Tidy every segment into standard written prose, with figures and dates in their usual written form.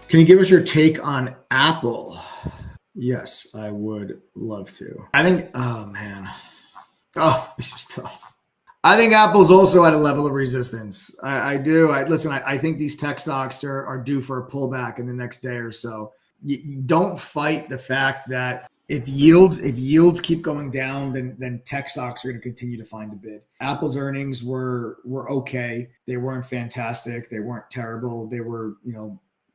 Can you give us your take on Apple? Yes, I would love to. I think, oh man. Oh, this is tough. I think Apple's also at a level of resistance. I do. I think these tech stocks are due for a pullback in the next day or so. You don't fight the fact that if yields keep going down, then tech stocks are going to continue to find a bid. Apple's earnings were okay. They weren't fantastic. They weren't terrible. They were,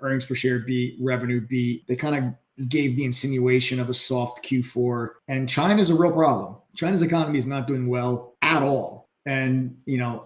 earnings per share beat, revenue beat. They kind of gave the insinuation of a soft Q4. And China's a real problem. China's economy is not doing well at all. And,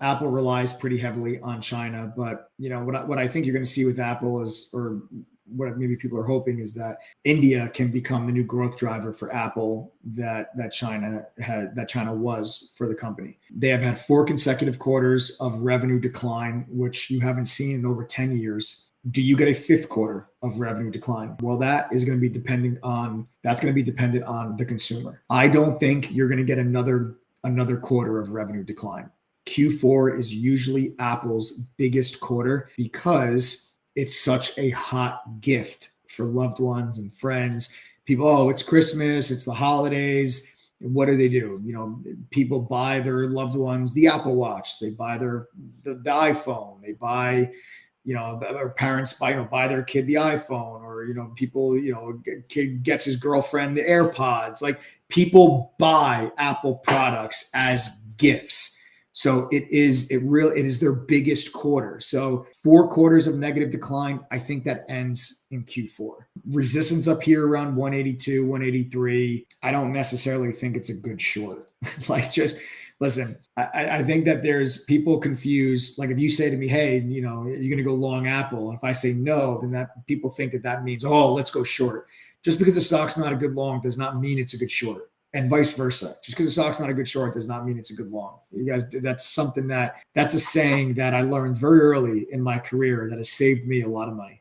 Apple relies pretty heavily on China. But, what I think you're going to see with Apple is, or what maybe people are hoping, is that India can become the new growth driver for Apple that China was for the company. They have had 4 consecutive quarters of revenue decline, which you haven't seen in over 10 years. Do you get a 5th quarter of revenue decline? Well, that is going to be dependent on the consumer. I don't think you're going to get another quarter of revenue decline. Q4 is usually Apple's biggest quarter because it's such a hot gift for loved ones and friends. People, oh, it's Christmas, it's the holidays. What do? People buy their loved ones the Apple Watch. They buy the iPhone. They buy, our parents buy their kid the iPhone, or, people, kid gets his girlfriend the AirPods. Like, people buy Apple products as gifts. So it is their biggest quarter. So 4 quarters of negative decline, I think that ends in Q4. Resistance up here around 182, 183. I don't necessarily think it's a good short. Listen, I think that there's people confused. Like, if you say to me, hey, you're going to go long Apple. And if I say no, then that people think that means, oh, let's go short. Just because the stock's not a good long does not mean it's a good short. And vice versa. Just because the stock's not a good short does not mean it's a good long. You guys, that's a saying that I learned very early in my career that has saved me a lot of money.